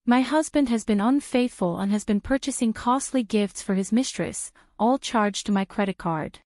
My husband has been unfaithful and has been purchasing costly gifts for his mistress, all charged to my credit card.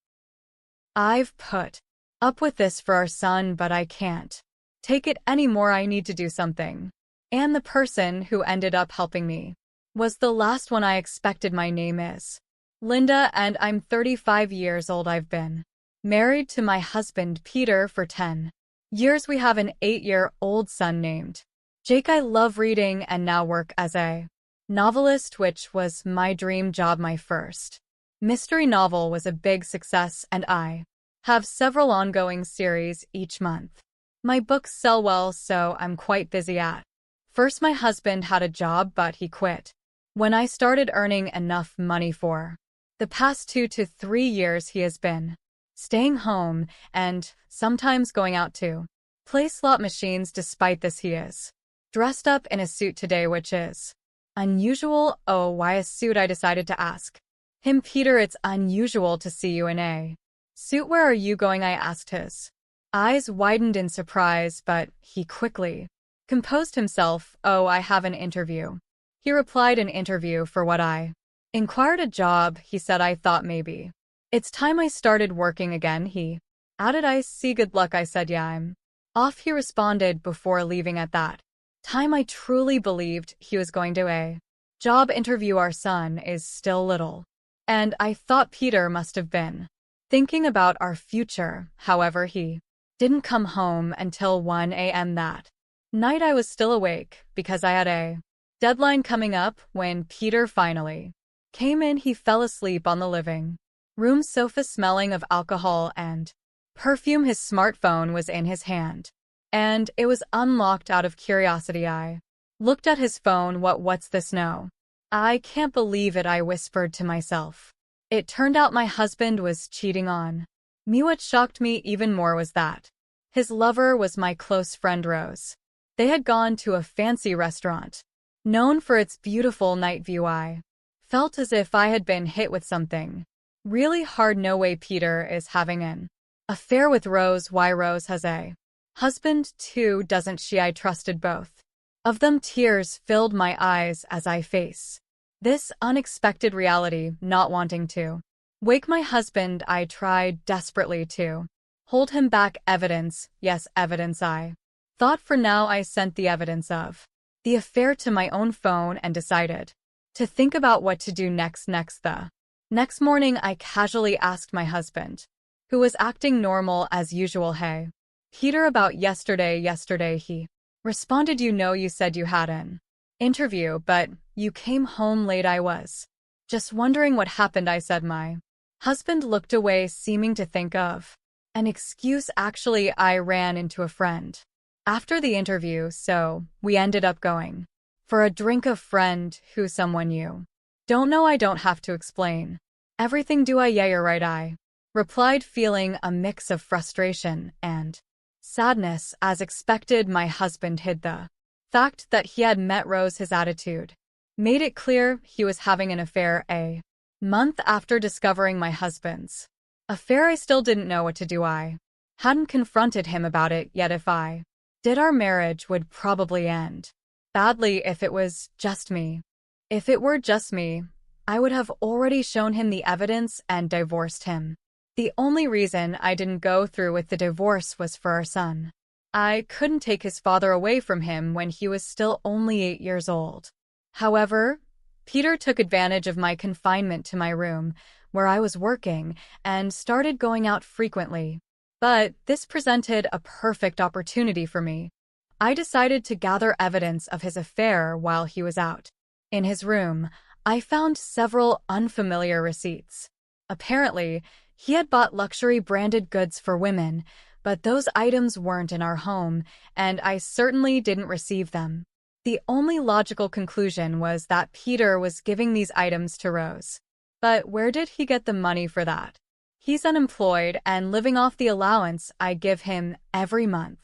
I've put up with this for our son, but I can't take it anymore. I need to do something. And the person who ended up helping me was the last one I expected. My name is Linda, and I'm 35 years old. I've been married to my husband, Peter, for 10 years. We have an 8-year-old son named Jake. I love reading and now work as a novelist, which was my dream job. My first mystery novel was a big success, and I have several ongoing series each month. My books sell well, so I'm quite busy at first. My husband had a job, but he quit when I started earning enough money. For the past 2 to 3 years, he has been staying home and sometimes going out to play slot machines. Despite this, he is dressed up in a suit today, which is unusual. Oh, why a suit? I decided to ask him. Peter, it's unusual to see you in a suit. Where are you going? I asked. His eyes widened in surprise, but he quickly composed himself. Oh, I have an interview, he replied. An interview for what? I inquired. A job, he said. I thought maybe it's time I started working again, he added. I see, good luck. I said, yeah, I'm off, he responded before leaving. At that time, I truly believed he was going to a job interview. Our son is still little, and I thought Peter must have been thinking about our future. However, he didn't come home until 1 a.m. that night. I was still awake because I had a deadline coming up. When Peter finally came in, he fell asleep on the living room sofa, smelling of alcohol and perfume. His smartphone was in his hand, and it was unlocked. Out of curiosity, I looked at his phone. What's this? No, I can't believe it, I whispered to myself. It turned out my husband was cheating on me. What shocked me even more was that his lover was my close friend Rose. They had gone to a fancy restaurant known for its beautiful night view. I felt as if I had been hit with something really hard. No way, Peter is having an affair with Rose. Why? Rose has a husband too, doesn't she? I trusted both of them. Tears filled my eyes as I faced this unexpected reality. Not wanting to wake my husband, I tried desperately to hold him back. Evidence, yes, evidence. I thought. For now, I sent the evidence of the affair to my own phone and decided to think about what to do next. The next morning, I casually asked my husband, who was acting normal as usual, hey, Peter, about yesterday. He responded, you know, you said you had an interview, but you came home late. I was just wondering what happened, I said. My husband looked away, seeming to think of an excuse. Actually, I ran into a friend after the interview, so we ended up going for a drink. A friend who someone you don't know? I don't have to explain everything, do I? Yeah, you're right, I replied, feeling a mix of frustration and sadness. As expected, my husband hid the fact that he had met Rose. His attitude made it clear he was having an affair. A month after discovering my husband's affair, I still didn't know what to do. I hadn't confronted him about it yet. If I did, our marriage would probably end badly. If it was just me, if it were just me, I would have already shown him the evidence and divorced him. The only reason I didn't go through with the divorce was for our son. I couldn't take his father away from him when he was still only 8 years old. However, Peter took advantage of my confinement to my room, where I was working, and started going out frequently. But this presented a perfect opportunity for me. I decided to gather evidence of his affair while he was out. In his room, I found several unfamiliar receipts. Apparently, he had bought luxury branded goods for women, but those items weren't in our home, and I certainly didn't receive them. The only logical conclusion was that Peter was giving these items to Rose. But where did he get the money for that? He's unemployed and living off the allowance I give him every month.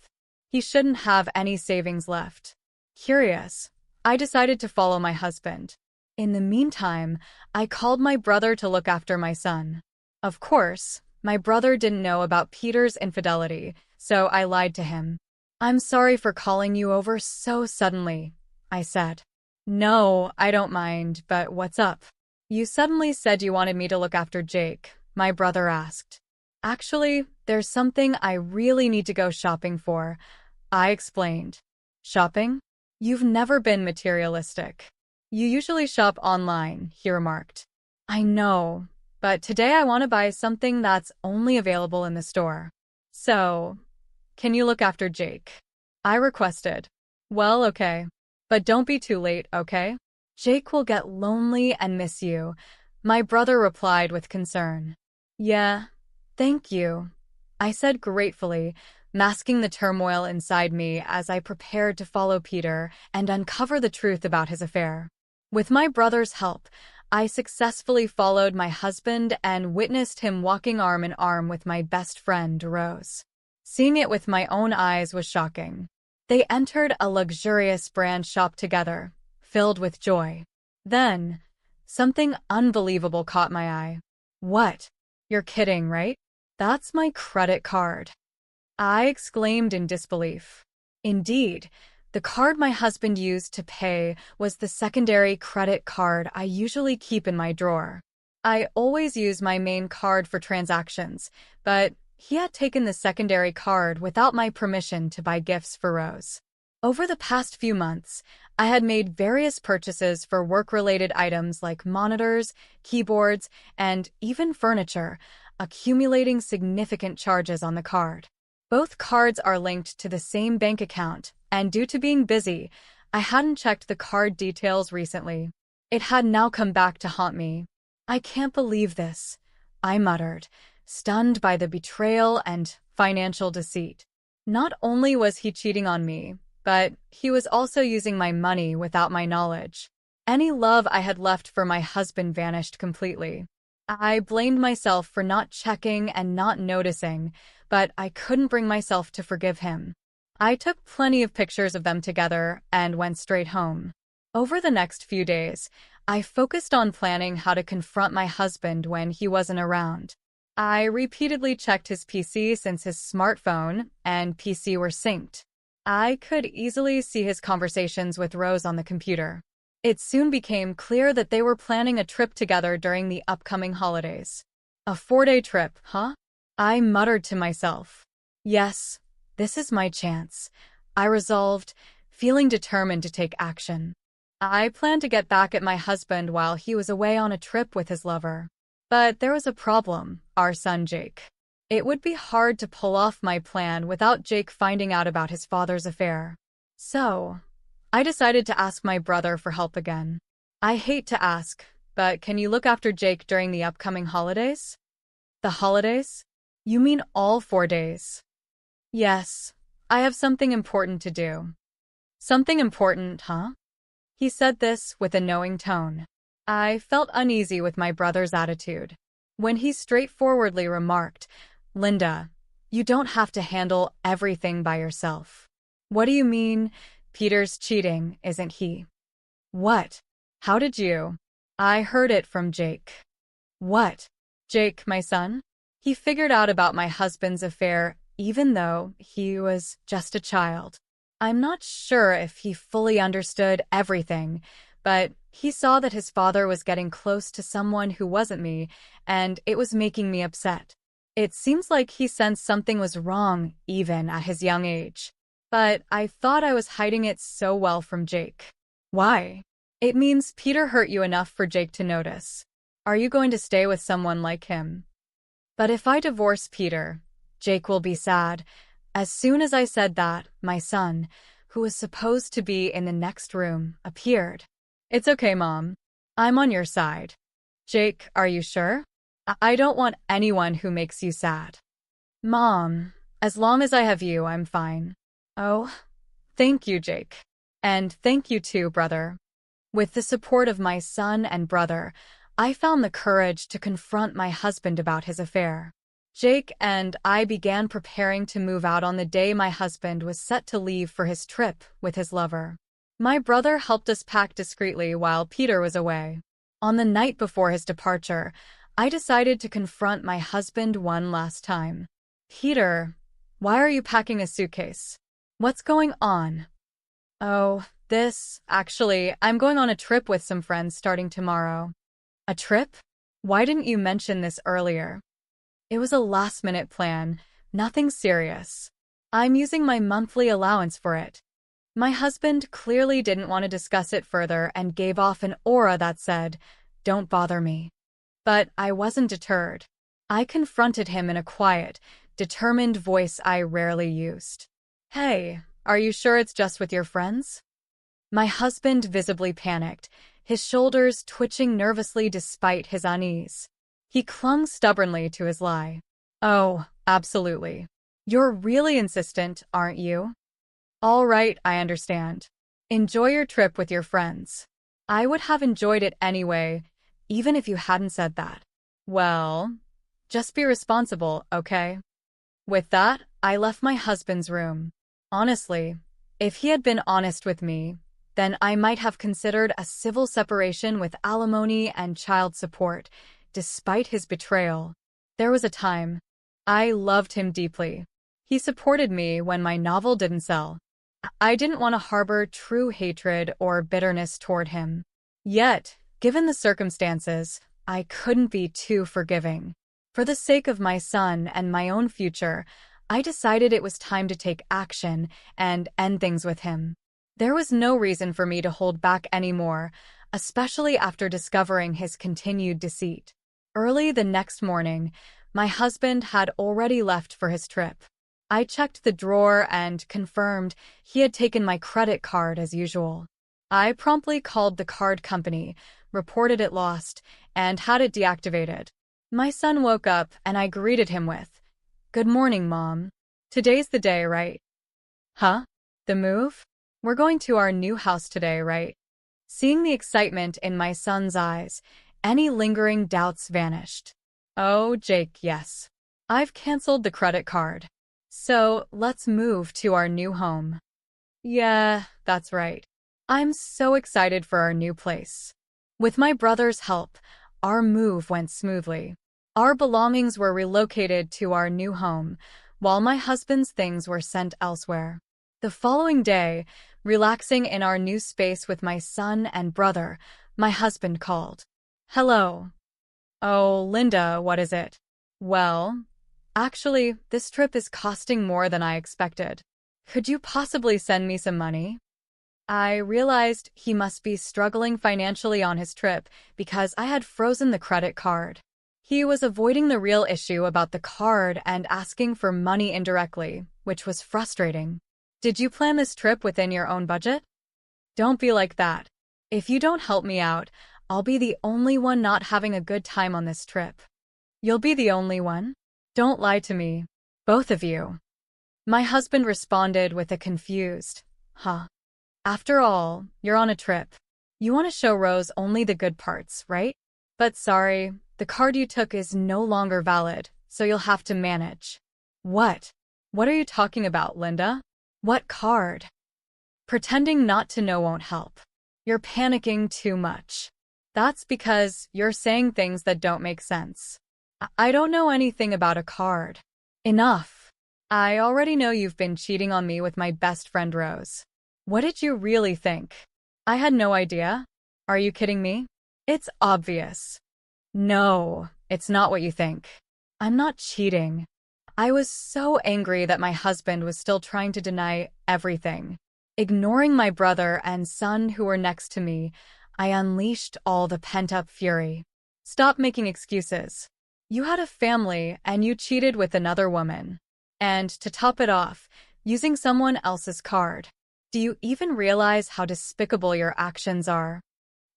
He shouldn't have any savings left. Curious, I decided to follow my husband. In the meantime, I called my brother to look after my son. Of course, my brother didn't know about Peter's infidelity, so I lied to him. I'm sorry for calling you over so suddenly, I said. No, I don't mind, but what's up? You suddenly said you wanted me to look after Jake, my brother asked. Actually, there's something I really need to go shopping for, I explained. Shopping? You've never been materialistic. You usually shop online, he remarked. I know, but today I want to buy something that's only available in the store. So, can you look after Jake? I requested. Well, okay. But don't be too late, okay? Jake will get lonely and miss you, my brother replied with concern. Yeah, thank you, I said gratefully, masking the turmoil inside me as I prepared to follow Peter and uncover the truth about his affair. With my brother's help, I successfully followed my husband and witnessed him walking arm in arm with my best friend, Rose. Seeing it with my own eyes was shocking. They entered a luxurious brand shop together, filled with joy. Then, something unbelievable caught my eye. What? You're kidding, right? That's my credit card, I exclaimed in disbelief. Indeed, the card my husband used to pay was the secondary credit card I usually keep in my drawer. I always use my main card for transactions, but he had taken the secondary card without my permission to buy gifts for Rose. Over the past few months, I had made various purchases for work-related items like monitors, keyboards, and even furniture, accumulating significant charges on the card. Both cards are linked to the same bank account, and due to being busy, I hadn't checked the card details recently. It had now come back to haunt me. I can't believe this, I muttered, stunned by the betrayal and financial deceit. Not only was he cheating on me, but he was also using my money without my knowledge. Any love I had left for my husband vanished completely. I blamed myself for not checking and not noticing, but I couldn't bring myself to forgive him. I took plenty of pictures of them together and went straight home. Over the next few days, I focused on planning how to confront my husband when he wasn't around. I repeatedly checked his PC since his smartphone and PC were synced. I could easily see his conversations with Rose on the computer. It soon became clear that they were planning a trip together during the upcoming holidays. A 4-day trip, huh? I muttered to myself. Yes, this is my chance, I resolved, feeling determined to take action. I planned to get back at my husband while he was away on a trip with his lover. But there was a problem, our son Jake. It would be hard to pull off my plan without Jake finding out about his father's affair. So, I decided to ask my brother for help again. I hate to ask, but can you look after Jake during the upcoming holidays? The holidays? You mean all 4 days? Yes, I have something important to do. Something important, huh? He said this with a knowing tone. I felt uneasy with my brother's attitude. When he straightforwardly remarked, Linda, you don't have to handle everything by yourself. What do you mean? Peter's cheating, isn't he? What? How did you? I heard it from Jake. What? Jake, my son? He figured out about my husband's affair even though he was just a child. I'm not sure if he fully understood everything, but he saw that his father was getting close to someone who wasn't me, and it was making me upset. It seems like he sensed something was wrong, even at his young age. But I thought I was hiding it so well from Jake. Why? It means Peter hurt you enough for Jake to notice. Are you going to stay with someone like him? But if I divorce Peter, Jake will be sad. As soon as I said that, my son, who was supposed to be in the next room, appeared. It's okay, Mom. I'm on your side. Jake, are you sure? I don't want anyone who makes you sad. Mom, as long as I have you, I'm fine. Oh, thank you, Jake. And thank you too, brother. With the support of my son and brother, I found the courage to confront my husband about his affair. Jake and I began preparing to move out on the day my husband was set to leave for his trip with his lover. My brother helped us pack discreetly while Peter was away. On the night before his departure, I decided to confront my husband one last time. Peter, why are you packing a suitcase? What's going on? Oh, Actually, I'm going on a trip with some friends starting tomorrow. A trip? Why didn't you mention this earlier? It was a last-minute plan, nothing serious. I'm using my monthly allowance for it. My husband clearly didn't want to discuss it further and gave off an aura that said, "Don't bother me." But I wasn't deterred. I confronted him in a quiet, determined voice I rarely used. "Hey, are you sure it's just with your friends?" My husband visibly panicked, his shoulders twitching nervously despite his unease. He clung stubbornly to his lie. "Oh, absolutely. You're really insistent, aren't you?" "All right, I understand. Enjoy your trip with your friends." I would have enjoyed it anyway, even if you hadn't said that. "Well, just be responsible, okay?" With that, I left my husband's room. Honestly, if he had been honest with me, then I might have considered a civil separation with alimony and child support, despite his betrayal. There was a time. I loved him deeply. He supported me when my novel didn't sell. I didn't want to harbor true hatred or bitterness toward him. Yet, given the circumstances, I couldn't be too forgiving. For the sake of my son and my own future, I decided it was time to take action and end things with him. There was no reason for me to hold back anymore, especially after discovering his continued deceit. Early the next morning, my husband had already left for his trip. I checked the drawer and confirmed he had taken my credit card as usual. I promptly called the card company, reported it lost, and had it deactivated. My son woke up and I greeted him with, "Good morning, Mom. Today's the day, right?" "Huh? The move? We're going to our new house today, right?" Seeing the excitement in my son's eyes, any lingering doubts vanished. "Oh, Jake, yes. I've canceled the credit card. So, let's move to our new home." "Yeah, that's right. I'm so excited for our new place." With my brother's help, our move went smoothly. Our belongings were relocated to our new home, while my husband's things were sent elsewhere. The following day, relaxing in our new space with my son and brother, my husband called. "Hello." "Oh, Linda, what is it?" "Well, actually, this trip is costing more than I expected. Could you possibly send me some money?" I realized he must be struggling financially on his trip because I had frozen the credit card. He was avoiding the real issue about the card and asking for money indirectly, which was frustrating. "Did you plan this trip within your own budget?" "Don't be like that. If you don't help me out, I'll be the only one not having a good time on this trip." "You'll be the only one? Don't lie to me. Both of you." My husband responded with a confused, "Huh? After all, you're on a trip. You want to show Rose only the good parts, right? But sorry, the card you took is no longer valid, so you'll have to manage." "What? What are you talking about, Linda? What card?" Pretending not to know won't help. You're panicking too much. That's because you're saying things that don't make sense. I don't know anything about a card. Enough. I already know you've been cheating on me with my best friend Rose. What did you really think? I had no idea. Are you kidding me? It's obvious. No, it's not what you think. I'm not cheating. I was so angry that my husband was still trying to deny everything. Ignoring my brother and son who were next to me, I unleashed all the pent-up fury. "Stop making excuses. You had a family and you cheated with another woman. And to top it off, using someone else's card. Do you even realize how despicable your actions are?"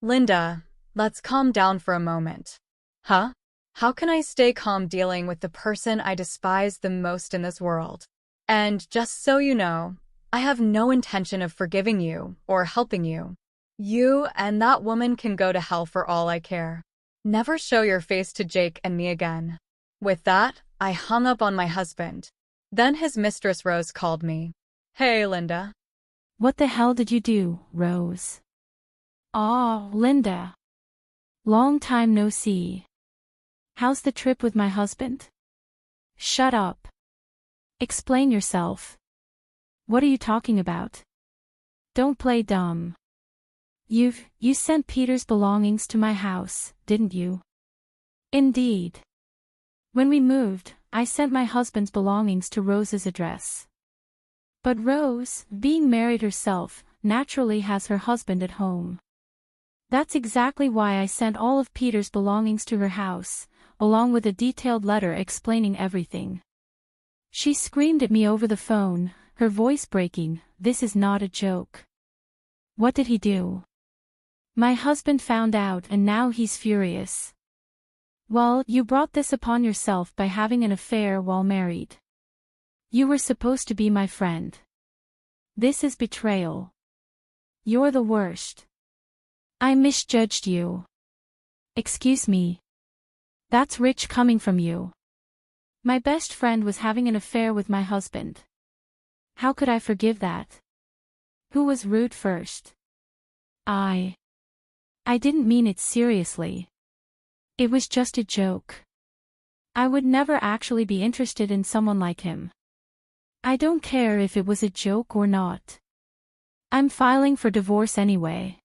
"Linda, let's calm down for a moment." "Huh? How can I stay calm dealing with the person I despise the most in this world? And just so you know, I have no intention of forgiving you or helping you. You and that woman can go to hell for all I care. Never show your face to Jake and me again." With that, I hung up on my husband. Then his mistress Rose called me. "Hey, Linda." What the hell did you do, Rose? Oh, Linda. Long time no see. How's the trip with my husband? Shut up. Explain yourself. What are you talking about? Don't play dumb. You sent Peter's belongings to my house, didn't you? Indeed. When we moved, I sent my husband's belongings to Rose's address. But Rose, being married herself, naturally has her husband at home. That's exactly why I sent all of Peter's belongings to her house, along with a detailed letter explaining everything. She screamed at me over the phone, her voice breaking, "This is not a joke." What did he do? My husband found out and now he's furious. Well, you brought this upon yourself by having an affair while married. You were supposed to be my friend. This is betrayal. You're the worst. I misjudged you. Excuse me. That's rich coming from you. My best friend was having an affair with my husband. How could I forgive that? Who was rude first? I didn't mean it seriously. It was just a joke. I would never actually be interested in someone like him. I don't care if it was a joke or not. I'm filing for divorce anyway.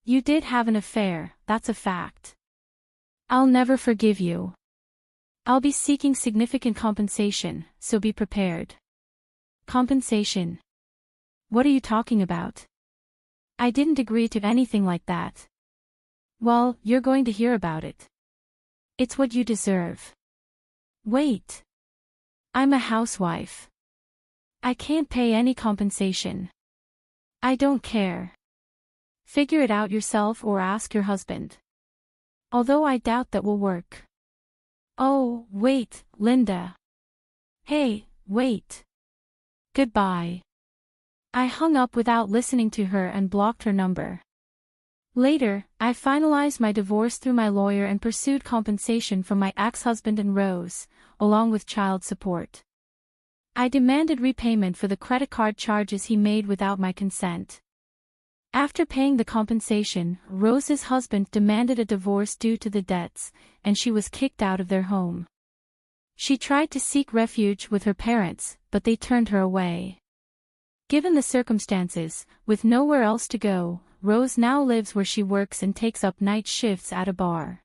You did have an affair, that's a fact. I'll never forgive you. I'll be seeking significant compensation, so be prepared. Compensation? What are you talking about? I didn't agree to anything like that. Well, you're going to hear about it. It's what you deserve. Wait. I'm a housewife. I can't pay any compensation. I don't care. Figure it out yourself or ask your husband. Although I doubt that will work. Oh, wait, Linda. Hey, wait. Goodbye. I hung up without listening to her and blocked her number. Later, I finalized my divorce through my lawyer and pursued compensation from my ex-husband and Rose, along with child support. I demanded repayment for the credit card charges he made without my consent. After paying the compensation, Rose's husband demanded a divorce due to the debts, and she was kicked out of their home. She tried to seek refuge with her parents, but they turned her away. Given the circumstances, with nowhere else to go, Rose now lives where she works and takes up night shifts at a bar.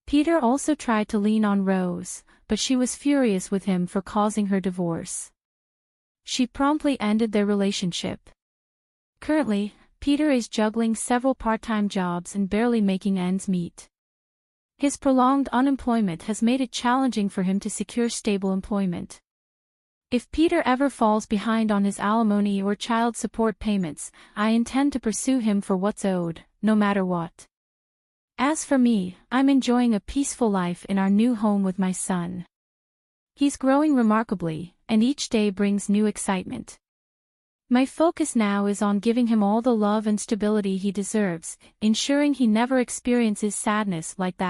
Peter also tried to lean on Rose, but she was furious with him for causing her divorce. She promptly ended their relationship. Currently, Peter is juggling several part-time jobs and barely making ends meet. His prolonged unemployment has made it challenging for him to secure stable employment. If Peter ever falls behind on his alimony or child support payments, I intend to pursue him for what's owed, no matter what. As for me, I'm enjoying a peaceful life in our new home with my son. He's growing remarkably, and each day brings new excitement. My focus now is on giving him all the love and stability he deserves, ensuring he never experiences sadness like that